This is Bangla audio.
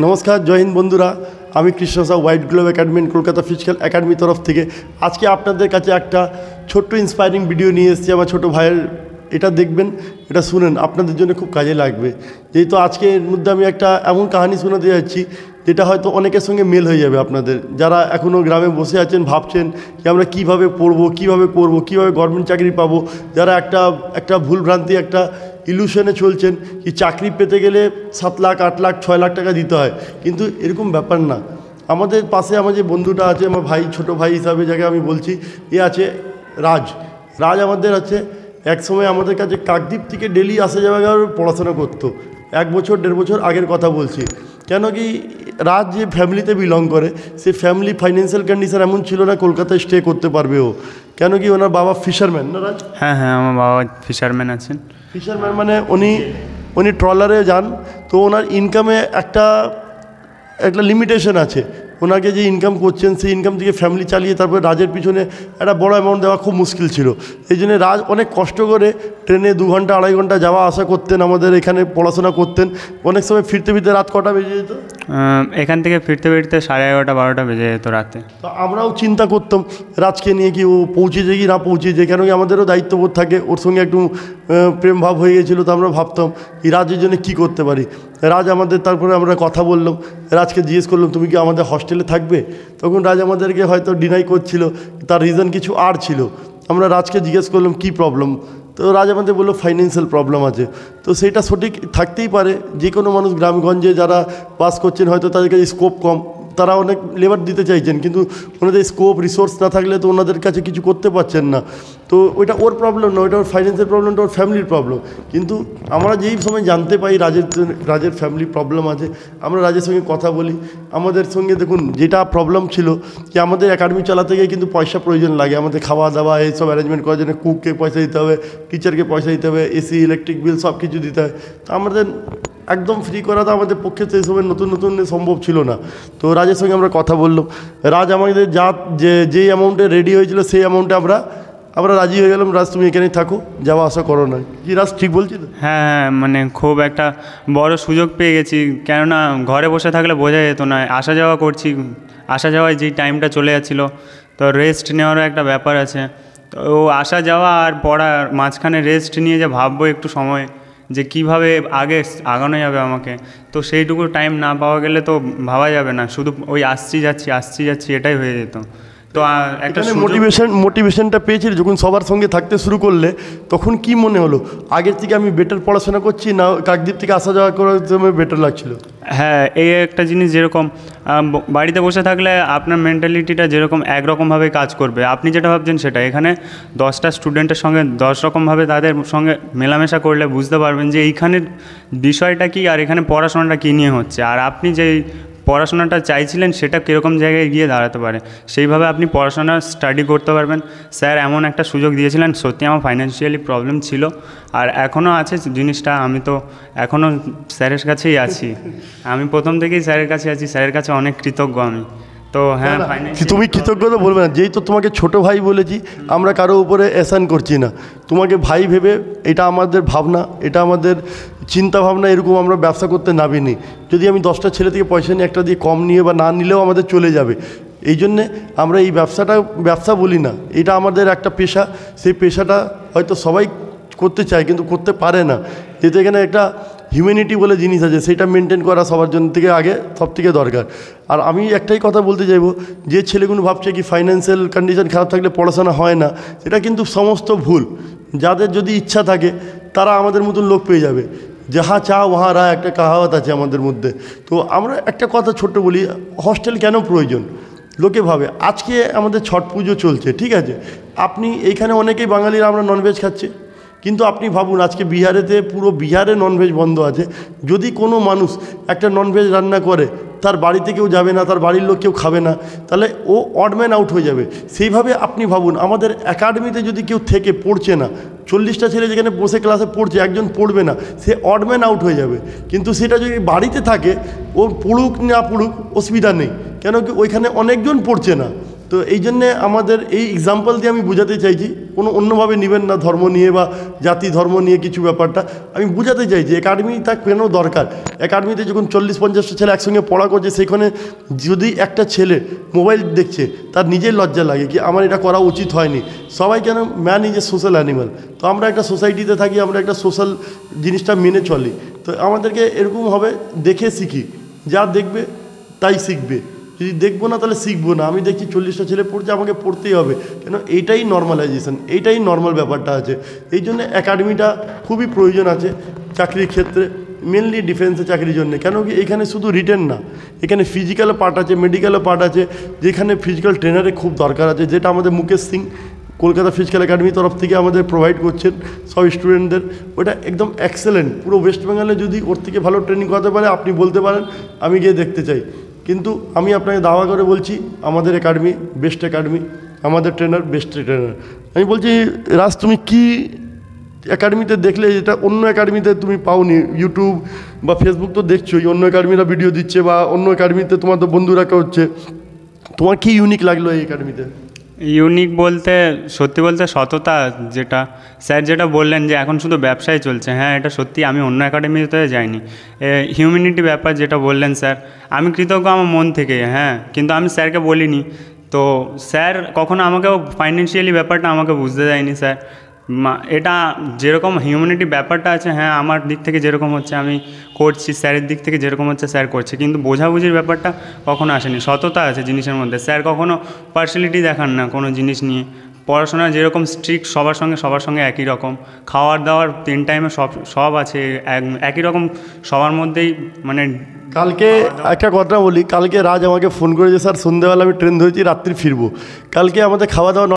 নমস্কার, জয় হিন্দ বন্ধুরা। আমি Krishna Shaw, white globe academy, Kolkata physical একাডেমির তরফ থেকে আজকে আপনাদের কাছে একটা ছোট্ট ইন্সপায়ারিং ভিডিও নিয়ে এসেছি আমার ছোটো ভাইয়ের। এটা দেখবেন, এটা শুনেন, আপনাদের জন্য খুব কাজে লাগবে। যেহেতু আজকে এর মধ্যে আমি একটা এমন কাহিনী শোনাতে যাচ্ছি যেটা হয়তো অনেকের সঙ্গে মেল হয়ে যাবে আপনাদের, যারা এখনও গ্রামে বসে আছেন, ভাবছেন যে আমরা কীভাবে পড়বো, কীভাবে করবো, কীভাবে গভর্নমেন্ট চাকরি পাবো, যারা একটা ভুলভ্রান্তি, একটা ইলুশনে চলছেন কি চাকরি পেতে গেলে 7 লাখ 8 লাখ 6 লাখ টাকা দিতে হয়। কিন্তু এরকম ব্যাপার না। আমাদের পাশে আমার যে বন্ধুটা আছে, আমার ভাই, ছোটো ভাই হিসাবে যাকে আমি বলছি, এ আছে রাজ আমাদের আছে। এক সময় আমাদের কাছে কাকদ্বীপ থেকে ডেলি আসা যাওয়া পড়াশোনা করতো। 1 বছর 1.5 বছর আগের কথা বলছি। কেন কি, রাজ যে ফ্যামিলিতে বিলং করে, সে ফ্যামিলি ফাইন্যান্সিয়াল কন্ডিশন এমন ছিল না কলকাতায় স্টে করতে পারবে ও। কেন কি, ওনার বাবা ফিশারম্যান না রাজ? হ্যাঁ, আমার বাবা ফিশারম্যান আছেন। ফিশারম্যান মানে উনি ট্রলারে যান। তো ওনার ইনকামে একটা লিমিটেশন আছে। ওনাকে যে ইনকাম করছেন, সেই ইনকাম থেকে ফ্যামিলি চালিয়ে তারপরে রাজের পিছনে একটা বড় অ্যামাউন্ট দেওয়া খুব মুশকিল ছিল। এই জন্য রাজ অনেক কষ্ট করে ট্রেনে 2 ঘন্টা 2.5 ঘন্টা যাওয়া আসা করতেন, আমাদের এখানে পড়াশোনা করতেন। অনেক সময় ফিরতে রাত কটা বেজে যেত? এখান থেকে ফিরতে 11:30 12টা বেজে যেত রাতে। তো আমরাও চিন্তা করতাম রাজকে নিয়ে, কি ও পৌঁছেছে কি না পৌঁছেছে। কেন কি, আমাদেরও দায়িত্ববোধ থাকে, ওর সঙ্গে একটু প্রেম ভাব হয়ে গেছিলো। তো আমরা ভাবতাম কি রাজের জন্য কী করতে পারি। রাজ আমাদের, তারপরে আমরা কথা বললাম, রাজকে জিজ্ঞেস করলাম তুমি কি আমাদের হস্টেলে থাকবে। তখন রাজ আমাদেরকে হয়তো ডিনাই করছিল, তার রিজন কিছু আর ছিল। আমরা রাজকে জিজ্ঞেস করলাম কি প্রবলেম। তো রাজ আমাদের বললো ফাইন্যান্সিয়াল প্রবলেম আছে। তো সেটা সঠিক থাকতেই পারে। যে কোনো মানুষ গ্রামগঞ্জে যারা বাস করছেন, হয়তো তাদের কাছে স্কোপ কম, তারা অনেক লেবার দিতে চাইছেন, কিন্তু ওনাদের স্কোপ রিসোর্স না থাকলে তো ওনাদের কাছে কিছু করতে পারছেন না। তো ওইটা ওর প্রবলেম না, ওইটা ওর ফাইন্যান্সিয়াল প্রবলেমটা ওর ফ্যামিলির প্রবলেম। কিন্তু আমরা যেই সময় জানতে পাই রাজের ফ্যামিলি প্রবলেম আছে, আমরা রাজের সঙ্গে কথা বলি। আমাদের সঙ্গে দেখুন, যেটা প্রবলেম ছিল যে আমাদের একাডেমি চালাতে গিয়ে কিন্তু পয়সা প্রয়োজন লাগে। আমাদের খাওয়া দাওয়া এইসব অ্যারেঞ্জমেন্ট করার জন্য কুককে পয়সা দিতে হবে, টিচারকে পয়সা দিতে হবে, এসি ইলেকট্রিক বিল সব কিছু দিতে হয়। তো আমাদের একদম ফ্রি করা তো আমাদের পক্ষে সেই সময় নতুন সম্ভব ছিল না। তো রাজের সঙ্গে আমরা কথা বললাম। রাজ আমাদের যেই অ্যামাউন্টে রেডি হয়েছিল সেই অ্যামাউন্টে আমরা রাজি হয়ে গেলাম। রাজ, তুমি এখানেই থাকো, যাওয়া আসা করো না। কি রাজ, ঠিক বলছি তো? হ্যাঁ, মানে খুব একটা বড় সুযোগ পেয়ে গেছি। কেননা ঘরে বসে থাকলে বোঝা যেত না। আসা যাওয়া করছি, আসা যাওয়ায় যেই টাইমটা চলে যাচ্ছিলো, তো রেস্ট নেওয়ারও একটা ব্যাপার আছে। তো আসা যাওয়া আর পড়ার মাঝখানে রেস্ট নিয়ে যে ভাববো একটু সময় যে কীভাবে আগে আগানো যাবে আমাকে, তো সেইটুকু টাইম না পাওয়া গেলে তো ভাবা যাবে না। শুধু ওই আসছি যাচ্ছি এটাই হয়ে যেত। তো একটা মোটিভেশনটা পেয়েছি যখন সবার সঙ্গে থাকতে শুরু করলে, তখন কি মনে হলো আগের থেকে আমি বেটার পড়াশোনা করছি, না কাকদ্বীপ থেকে আসা যাওয়া করার সময় বেটার লাগছিল? হ্যাঁ, এই একটা জিনিস, যেরকম বাড়িতে বসে থাকলে আপনার মেন্টালিটিটা যেরকম একরকমভাবে কাজ করবে, আপনি যেটা ভাবছেন সেটা। এখানে 10টা স্টুডেন্টের সঙ্গে 10 রকমভাবে তাদের সঙ্গে মেলামেশা করলে বুঝতে পারবেন যে এইখানের বিষয়টা কী আর এখানে পড়াশোনাটা কী নিয়ে হচ্ছে, আর আপনি যেই পড়াশোনাটা চাইছিলেন সেটা কীরকম জায়গায় গিয়ে দাঁড়াতে পারে, সেইভাবে আপনি পড়াশোনা স্টাডি করতে পারবেন। স্যার এমন একটা সুযোগ দিয়েছিলেন, সত্যি আমার ফাইন্যান্সিয়ালি প্রবলেম ছিল আর এখনও আছে জিনিসটা। আমি তো এখনও স্যারের কাছেই আছি। আমি প্রথম থেকেই স্যারের কাছে আছি, স্যারের কাছে অনেক কৃতজ্ঞ আমি। তো হ্যাঁ, তুমি কৃতজ্ঞতা বলবে না, যেই তো তোমাকে ছোট ভাই বলেছি, আমরা কারো উপরে এহসান করছি না। তোমাকে ভাই ভেবে, এটা আমাদের ভাবনা, এটা আমাদের চিন্তা ভাবনা, এরকম আমরা ব্যবসা করতে নামিনি। যদি আমি 10টা ছেলে থেকে পয়সা নিয়ে একটা দিয়ে কম নিয়ে বা না নিলেও আমাদের চলে যাবে। এই জন্যে আমরা এই ব্যবসা বলি না, এটা আমাদের একটা পেশা। সেই পেশাটা হয়তো সবাই করতে চায় কিন্তু করতে পারে না, যেহেতু এখানে একটা হিউম্যানিটি বলে জিনিস আছে, সেটা মেনটেন করা সবার জন্য সব থেকে দরকার। আর আমি একটাই কথা বলতে চাইবো, যে ছেলেগুলো ভাবছে কি ফাইন্যান্সিয়াল কন্ডিশন খারাপ থাকলে পড়াশোনা হয় না, সেটা কিন্তু সমস্ত ভুল। যাদের যদি ইচ্ছা থাকে তারা আমাদের মতন লোক পেয়ে যাবে। যাহা চা ওহা রা, একটা কাহাওয়াত আছে আমাদের মধ্যে। তো আমরা একটা কথা ছোট্ট বলি, হস্টেল কেন প্রয়োজন? লোকে ভাবে আজকে আমাদের ছট পুজো চলছে, ঠিক আছে, আপনি এইখানে অনেকেই বাঙালিরা আমরা ননভেজ খাচ্ছি, কিন্তু আপনি ভাবুন আজকে বিহারেতে পুরো বিহারে ননভেজ বন্ধ আছে। যদি কোনো মানুষ একটা ননভেজ রান্না করে, তার বাড়িতে কেউ যাবে না, তার বাড়ির লোক কেউ খাবে না, তাহলে ও অড ম্যান আউট হয়ে যাবে। সেইভাবে আপনি ভাবুন, আমাদের একাডেমিতে যদি কেউ থেকে পড়ছে না, 40টা ছেলে যেখানে বসে ক্লাসে পড়ছে, একজন পড়বে না, সে অড ম্যান আউট হয়ে যাবে। কিন্তু সেটা যদি বাড়িতে থাকে, ও পড়ুক না পড়ুক অসুবিধা নেই, কেন কি ওইখানে অনেকজন পড়ছে না। তো এই জন্যে আমাদের এই এক্সাম্পল দিয়ে আমি বোঝাতে চাইছি, কোনো অন্যভাবে নেবেন না ধর্ম নিয়ে বা জাতি ধর্ম নিয়ে কিছু ব্যাপারটা। আমি বোঝাতে চাইছি একাডেমিটা কেন দরকার। একাডেমিতে যখন 40-50টা ছেলে একসঙ্গে পড়া করছে, সেখানে যদি একটা ছেলে মোবাইল দেখছে, তার নিজের লজ্জা লাগে কি আমার এটা করা উচিত হয়নি। সবাই কেন, man is a social animal. তো আমরা একটা সোসাইটিতে থাকি, আমরা একটা সোশ্যাল জিনিসটা মেনে চলি। তো আমাদেরকে এরকমভাবে দেখে শিখি, যা দেখবে তাই শিখবে। যদি দেখবো না তাহলে শিখবো না। আমি দেখছি 40টা ছেলে পড়ছে, আমাকে পড়তেই হবে, কেন এইটাই নর্মালাইজেশন, এইটাই নর্মাল ব্যাপারটা আছে। এই জন্য একাডেমিটা খুবই প্রয়োজন আছে চাকরির ক্ষেত্রে, মেনলি ডিফেন্সে চাকরির জন্য। কেন কি এখানে শুধু রিটেন না, এখানে ফিজিক্যাল পার্ট আছে, মেডিকেল পার্ট আছে, যেখানে ফিজিক্যাল ট্রেনারের খুব দরকার আছে, যেটা আমাদের মুকেশ সিং কলকাতা ফিজিক্যাল একাডেমির তরফ থেকে আমাদের প্রোভাইড করছেন সব স্টুডেন্টদের। ওটা একদম এক্সেলেন্ট। পুরো ওয়েস্ট বেঙ্গলে যদি ওর থেকে ভালো ট্রেনিং করাতে পারে, আপনি বলতে পারেন আমি গিয়ে দেখতে চাই। কিন্তু আমি আপনাকে দাওয়া করে বলছি, আমাদের একাডেমি বেস্ট একাডেমি, আমাদের ট্রেনার বেস্ট ট্রেনার। আমি বলছি রাজ, তুমি কি একাডেমিতে দেখলে যেটা অন্য একাডেমিতে তুমি পাওনি? ইউটিউব বা ফেসবুক তো দেখছোই, অন্য একাডেমিরা ভিডিও দিচ্ছে বা অন্য একাডেমিতে তোমার তো বন্ধুরা হচ্ছে, তোমার কি ইউনিক লাগলো এই একাডেমিতে? ইউনিক বলতে সত্যি বলতে সততা, যেটা স্যার যেটা বললেন যে এখন শুধু ব্যবসায় চলছে, হ্যাঁ এটা সত্যি। আমি অন্য একাডেমিতে যাইনি। হিউম্যানিটি ব্যাপার যেটা বললেন স্যার, আমি কৃতজ্ঞ আমার মন থেকে, হ্যাঁ। কিন্তু আমি স্যারকে বলিনি, তো স্যার কখনো আমাকেও ফাইন্যান্সিয়ালি ব্যাপারটা আমাকে বুঝতে দেয়নি স্যার। এটা যেরকম হিউম্যানিটি ব্যাপারটা আছে, হ্যাঁ আমার দিক থেকে যেরকম হচ্ছে আমি করছি, স্যারের দিক থেকে যেরকম হচ্ছে স্যার করছে, কিন্তু বোঝাবুঝির ব্যাপারটা কখনো আসেনি। সততা আছে জিনিসের মধ্যে। স্যার কখনো পার্সিয়ালিটি দেখান না কোনো জিনিস নিয়ে। পড়াশোনা যেরকম স্ট্রিক্ট, সবার সঙ্গে একই রকম। খাওয়ার দাওয়ার 3 টাইমে সব আছে একই রকম সবার মধ্যেই। মানে কালকে একটা কথা বলি, কালকে রাজ আমাকে ফোন করেছে, স্যার সন্ধ্যেবেলা আমি ট্রেন ধরেছি, রাত্রি ফিরবো। কালকে আমাদের খাওয়া দাওয়া